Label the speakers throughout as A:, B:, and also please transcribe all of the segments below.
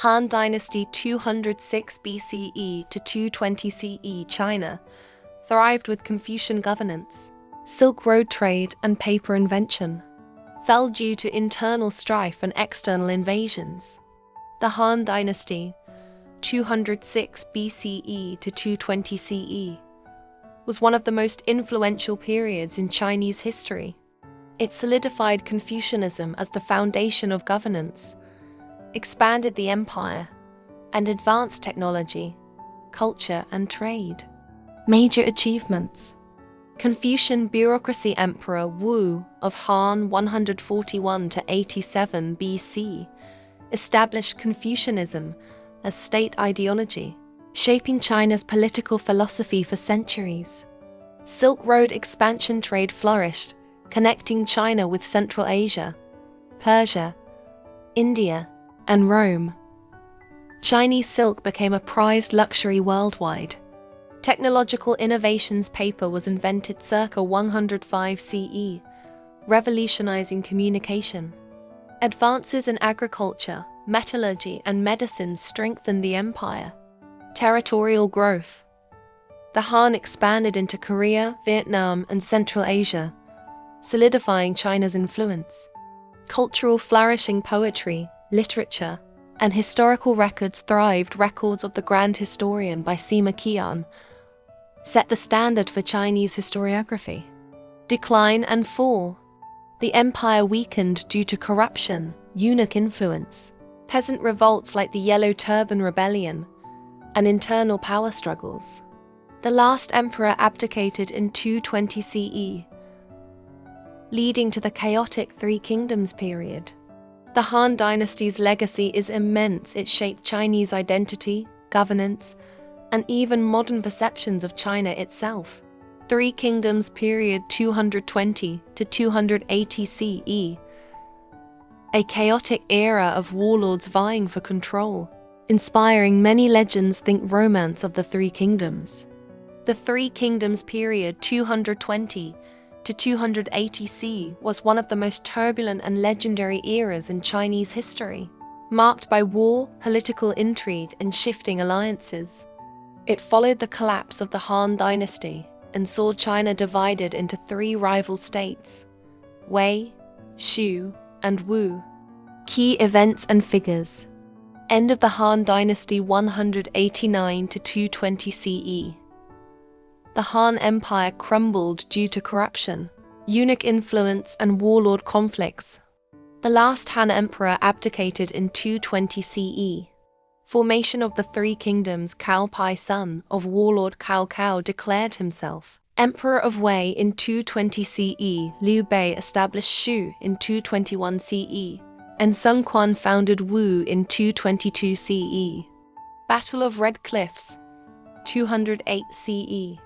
A: Han Dynasty 206 BCE to 220 CE China thrived with Confucian governance, Silk Road trade, and paper invention. Fell due to internal strife and external invasions. The Han Dynasty 206 BCE to 220 CE was one of the most influential periods in Chinese history. It solidified Confucianism as the foundation of governance, expanded the empire, and advanced technology, culture, and trade. Major achievements: Confucian bureaucracy Emperor Wu of Han 141 to 87 BC established Confucianism as state ideology, shaping China's political philosophy for centuries. Silk Road expansion trade flourished, connecting China with Central Asia, Persia, India, and Rome. Chinese silk became a prized luxury worldwide. Technological innovations: paper was invented circa 105 CE, revolutionizing communication. Advances in agriculture, metallurgy, and medicine strengthened the empire. Territorial growth: the Han expanded into Korea, Vietnam, and Central Asia, solidifying China's influence. Cultural flourishing: poetry, literature, and historical records thrived. Records of the Grand Historian by Sima Qian set the standard for Chinese historiography. Decline and fall: the empire weakened due to corruption, eunuch influence, peasant revolts like the Yellow Turban Rebellion, and internal power struggles. The last emperor abdicated in 220 CE, leading to the chaotic Three Kingdoms period. The Han Dynasty's legacy is immense. It shaped Chinese identity, governance, and even modern perceptions of China itself. Three Kingdoms period 220 to 280 CE, a chaotic era of warlords vying for control, inspiring many legends. Think Romance of the Three Kingdoms. The Three Kingdoms period 220 to 280 CE was one of the most turbulent and legendary eras in Chinese history, marked by war, political intrigue, and shifting alliances. It followed the collapse of the Han Dynasty and saw China divided into three rival states: Wei, Shu, and Wu. Key events and figures: end of the Han Dynasty 189 to 220 CE. The Han Empire crumbled due to corruption, eunuch influence, and warlord conflicts. The last Han Emperor abdicated in 220 CE. Formation of the Three Kingdoms: Cao Pi, son of warlord Cao Cao, declared himself Emperor of Wei in 220 CE. Liu Bei established Shu in 221 CE, and Sun Quan founded Wu in 222 CE. Battle of Red Cliffs, 208 CE.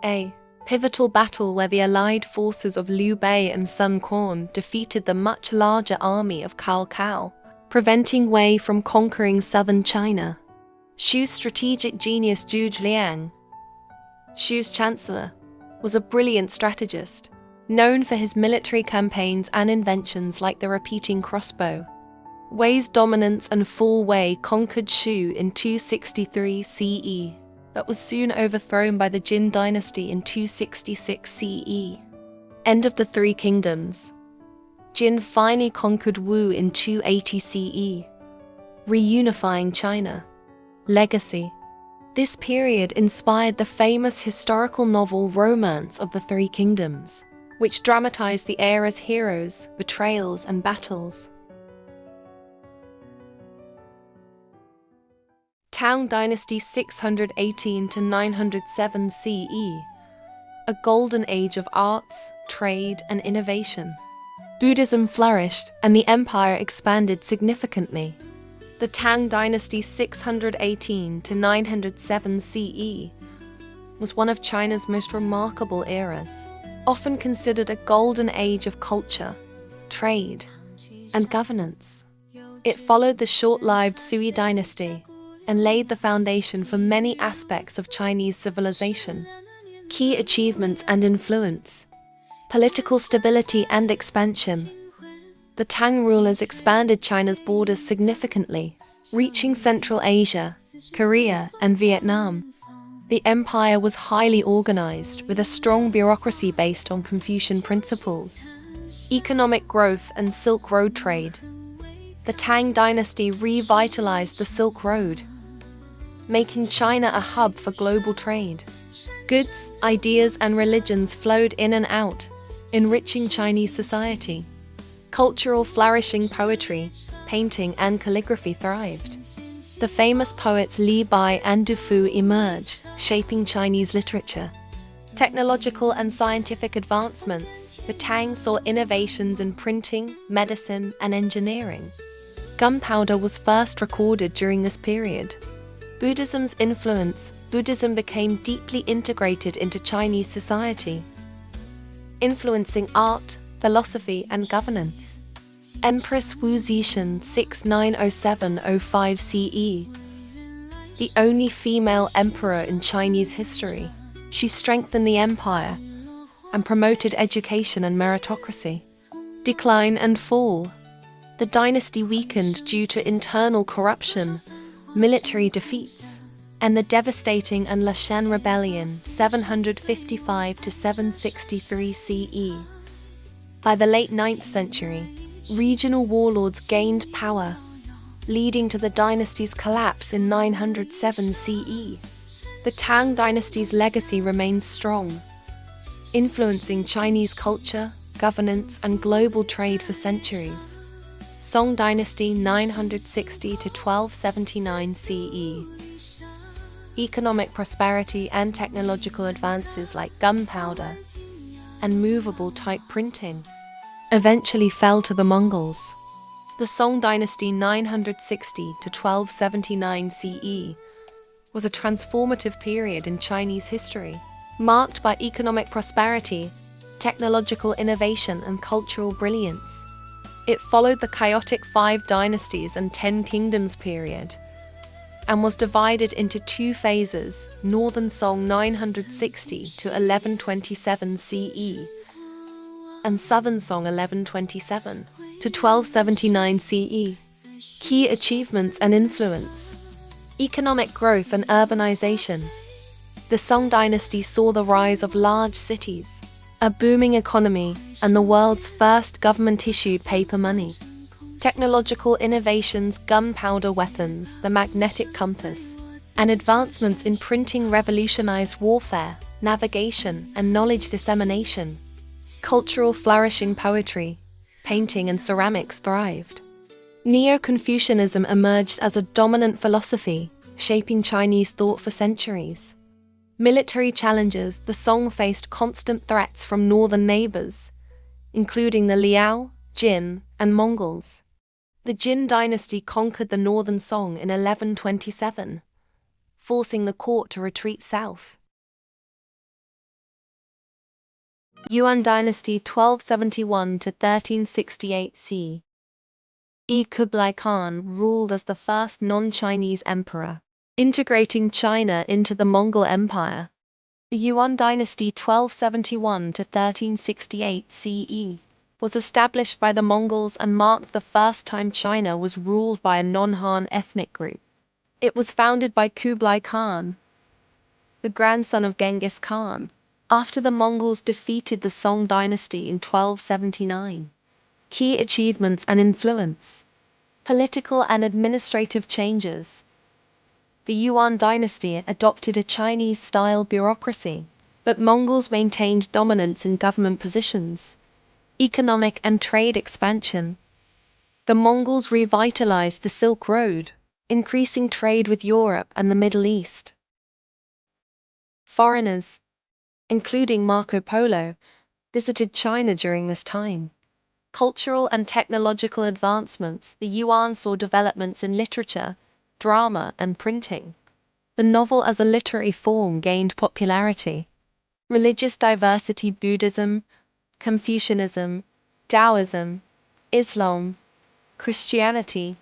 A: A pivotal battle where the allied forces of Liu Bei and Sun Quan defeated the much larger army of Cao Cao, preventing Wei from conquering southern China. Shu's strategic genius Zhuge Liang, Shu's chancellor, was a brilliant strategist, known for his military campaigns and inventions like the repeating crossbow. Wei's dominance and fall: Wei conquered Shu in 263 CE, but was soon overthrown by the Jin dynasty in 266 CE. End of the Three Kingdoms: Jin finally conquered Wu in 280 CE, reunifying China. Legacy: this period inspired the famous historical novel Romance of the Three Kingdoms, which dramatized the era's heroes, betrayals, and battles. Tang Dynasty 618 to 907 CE, a golden age of arts, trade, and innovation. Buddhism flourished and the empire expanded significantly. The Tang Dynasty 618 to 907 CE was one of China's most remarkable eras, often considered a golden age of culture, trade, and governance. It followed the short-lived Sui dynasty and laid the foundation for many aspects of Chinese civilization. Key achievements and influence: political stability and expansion. The Tang rulers expanded China's borders significantly, Reaching Central Asia, Korea, and Vietnam, the empire was highly organized with a strong bureaucracy based on Confucian principles, economic growth, and Silk Road trade. The Tang dynasty revitalized the Silk Road, making China a hub for global trade. Goods, ideas, and religions flowed in and out, enriching Chinese society. Cultural flourishing, poetry, painting, and calligraphy thrived. The famous poets Li Bai and Du Fu emerged, shaping Chinese literature. Technological and scientific advancements. The Tang saw innovations in printing, medicine, and engineering. Gunpowder was first recorded during this period. Buddhism's influence. Buddhism became deeply integrated into Chinese society, influencing art, philosophy, and governance. Empress Wu Zetian 6907-05 CE, the only female emperor in Chinese history. She strengthened the empire and promoted education and meritocracy. Decline and fall. The dynasty weakened due to internal corruption, military defeats, and the devastating and Lashan Rebellion 755-763 CE. By the late 9th century, regional warlords gained power, leading to the dynasty's collapse in 907 CE. The Tang dynasty's legacy remains strong, influencing Chinese culture, governance, and global trade for centuries. Song dynasty 960-1279 CE. Economic prosperity and technological advances like gunpowder and movable type printing eventually fell to the Mongols. The Song dynasty 960-1279 CE was a transformative period in Chinese history, marked by economic prosperity, technological innovation, and cultural brilliance. It followed the chaotic 5 dynasties and 10 kingdoms period, and was divided into 2 phases: Northern Song 960-1127 CE, and Southern Song 1127-1279 CE. Key achievements and influence. Economic growth and urbanization. The Song dynasty saw the rise of large cities, a booming economy, and the world's first government-issued paper money. Technological innovations, gunpowder weapons, the magnetic compass, and advancements in printing revolutionized warfare, navigation, and knowledge dissemination. Cultural flourishing, poetry, painting, and ceramics thrived. Neo-Confucianism emerged as a dominant philosophy, shaping Chinese thought for centuries. Military challenges. The Song faced constant threats from northern neighbors, including the Liao, Jin, and Mongols. The Jin dynasty conquered the northern Song in 1127, forcing the court to retreat south. Yuan dynasty 1271-1368 c. Kublai Khan ruled as the first non-Chinese emperor, integrating China into the Mongol Empire. The Yuan dynasty 1271-1368 CE was established by the Mongols and marked the first time China was ruled by a non-Han ethnic group. It was founded by Kublai Khan, the grandson of Genghis Khan, after the Mongols defeated the Song dynasty in 1279. Key achievements and influence. Political and administrative changes. The Yuan dynasty adopted a Chinese-style bureaucracy, but Mongols maintained dominance in government positions. Economic and trade expansion. The Mongols revitalized the Silk Road, increasing trade with Europe and the Middle East. Foreigners, including Marco Polo, visited China during this time. Cultural and technological advancements. The Yuan saw developments in literature, drama, and printing. The novel as a literary form gained popularity. Religious diversity. Buddhism, Confucianism, Taoism, Islam, Christianity,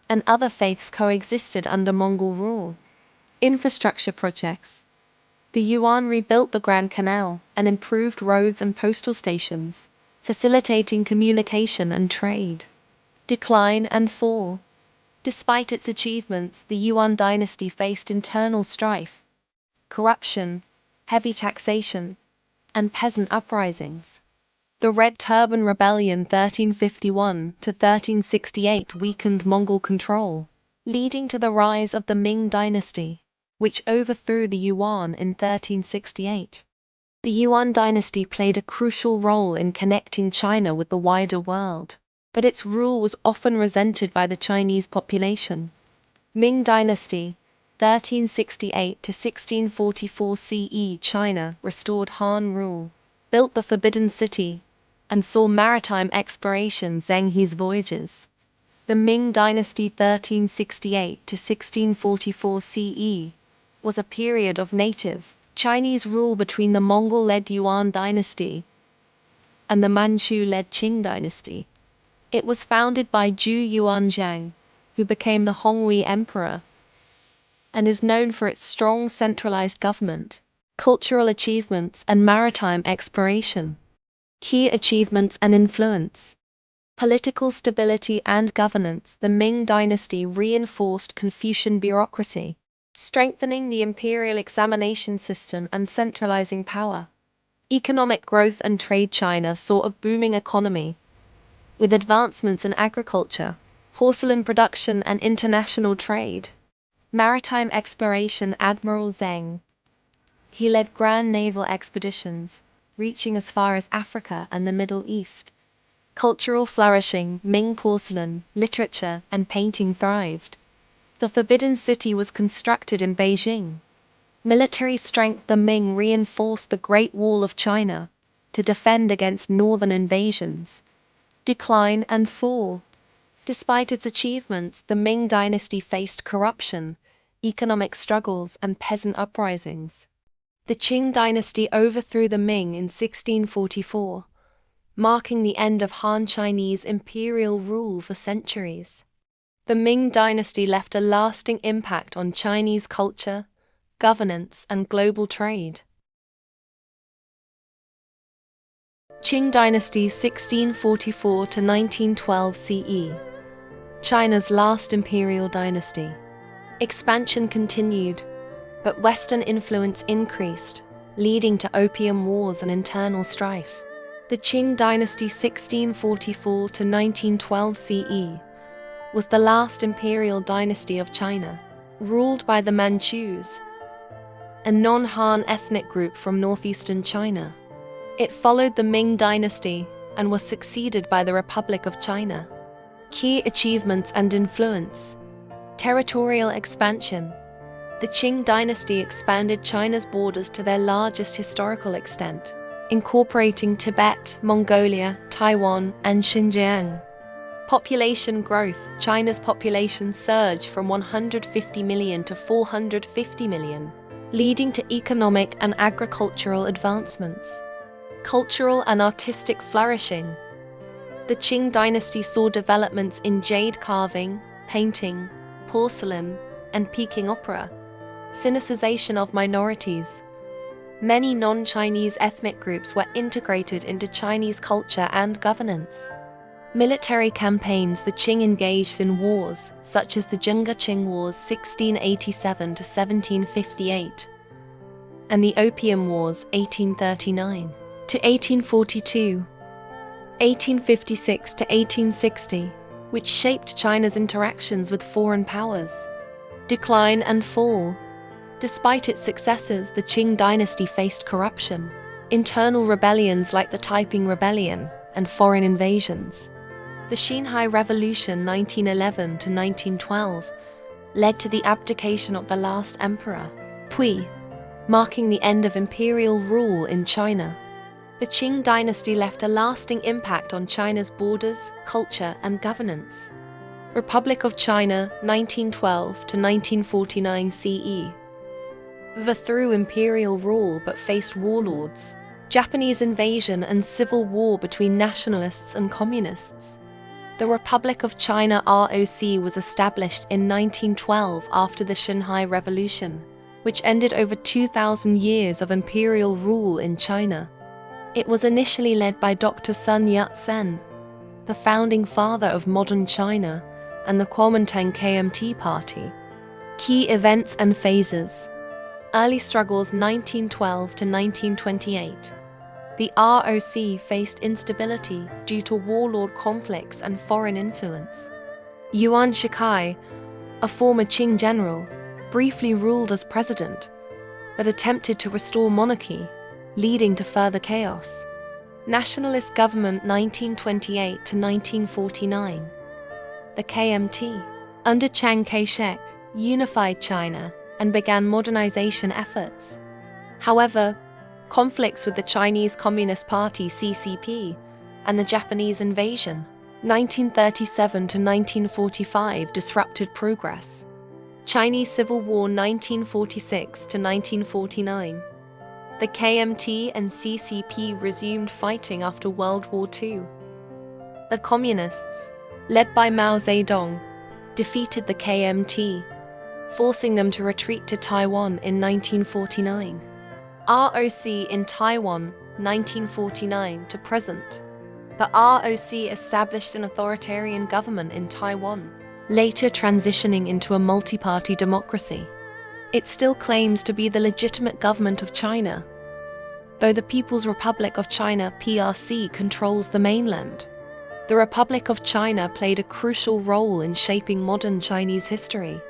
A: and other faiths coexisted under Mongol rule. Infrastructure projects. The Yuan rebuilt the Grand Canal and improved roads and postal stations, facilitating communication and trade. Decline and fall. Despite its achievements, the Yuan dynasty faced internal strife, corruption, heavy taxation, and peasant uprisings. The Red Turban Rebellion 1351 to 1368 weakened Mongol control, leading to the rise of the Ming dynasty, which overthrew the Yuan in 1368. The Yuan dynasty played a crucial role in connecting China with the wider world, but its rule was often resented by the Chinese population. Ming dynasty 1368 to 1644 CE. China restored Han rule, built the Forbidden City, and saw maritime exploration Zheng He's voyages. The Ming dynasty 1368 to 1644 CE was a period of native Chinese rule between the Mongol-led Yuan dynasty and the Manchu-led Qing dynasty. It was founded by Zhu Yuanzhang, who became the Honghui emperor, and is known for its strong centralized government, cultural achievements, and maritime exploration. Key achievements and influence. Political stability and governance. The Ming dynasty reinforced Confucian bureaucracy, strengthening the imperial examination system and centralizing power. Economic growth and trade. China saw a booming economy, with advancements in agriculture, porcelain production, and international trade. Maritime exploration. Admiral Zheng. He led grand naval expeditions, reaching as far as Africa and the Middle East. Cultural flourishing. Ming porcelain, literature, and painting thrived. The Forbidden City was constructed in Beijing. Military strength. The Ming reinforced the Great Wall of China to defend against northern invasions. Decline and fall. Despite its achievements, the Ming dynasty faced corruption, economic struggles, and peasant uprisings. The Qing dynasty overthrew the Ming in 1644, marking the end of Han Chinese imperial rule for centuries. The Ming dynasty left a lasting impact on Chinese culture, governance, and global trade. Qing dynasty 1644 to 1912 CE. China's last imperial dynasty. Expansion continued, but Western influence increased, leading to opium wars and internal strife. The Qing dynasty 1644 to 1912 CE was the last imperial dynasty of China, ruled by the Manchus, a non-Han ethnic group from northeastern China. It followed the Ming dynasty and was succeeded by the Republic of China. Key achievements and influence. Territorial expansion. The Qing dynasty expanded China's borders to their largest historical extent, incorporating Tibet, Mongolia, Taiwan, and Xinjiang. Population growth. China's population surged from 150 million to 450 million, leading to economic and agricultural advancements. Cultural and artistic flourishing. The Qing dynasty saw developments in jade carving, painting, porcelain, and Peking opera. Sinicization of minorities. Many non-Chinese ethnic groups were integrated into Chinese culture and governance. Military campaigns. The Qing engaged in wars, such as the Zhenghe-Qing Wars 1687 to 1758, and the Opium Wars 1839 to 1842, 1856 to 1860, which shaped China's interactions with foreign powers. Decline and fall. Despite its successes, the Qing dynasty faced corruption, internal rebellions like the Taiping Rebellion, and foreign invasions. The Xinhai Revolution 1911 to 1912 led to the abdication of the last emperor, Pui, marking the end of imperial rule in China. The Qing dynasty left a lasting impact on China's borders, culture, and governance. Republic of China 1912 to 1949 CE. Overthrew imperial rule but faced warlords, Japanese invasion, and civil war between nationalists and communists. The Republic of China (ROC) was established in 1912 after the Xinhai Revolution, which ended over 2,000 years of imperial rule in China. It was initially led by Dr. Sun Yat-sen, the founding father of modern China, and the Kuomintang KMT Party. Key events and phases. Early struggles 1912 to 1928. The ROC faced instability due to warlord conflicts and foreign influence. Yuan Shikai, a former Qing general, briefly ruled as president, but attempted to restore monarchy, leading to further chaos. Nationalist government 1928 to 1949. The KMT, under Chiang Kai-shek, unified China and began modernization efforts. However, conflicts with the Chinese Communist Party (CCP) and the Japanese invasion 1937 to 1945 disrupted progress. Chinese Civil War 1946 to 1949. The KMT and CCP resumed fighting after World War II. The Communists, led by Mao Zedong, defeated the KMT, forcing them to retreat to Taiwan in 1949. ROC in Taiwan, 1949 to present. The ROC established an authoritarian government in Taiwan, later transitioning into a multi-party democracy. It still claims to be the legitimate government of China, though the People's Republic of China (PRC) controls the mainland. The Republic of China played a crucial role in shaping modern Chinese history.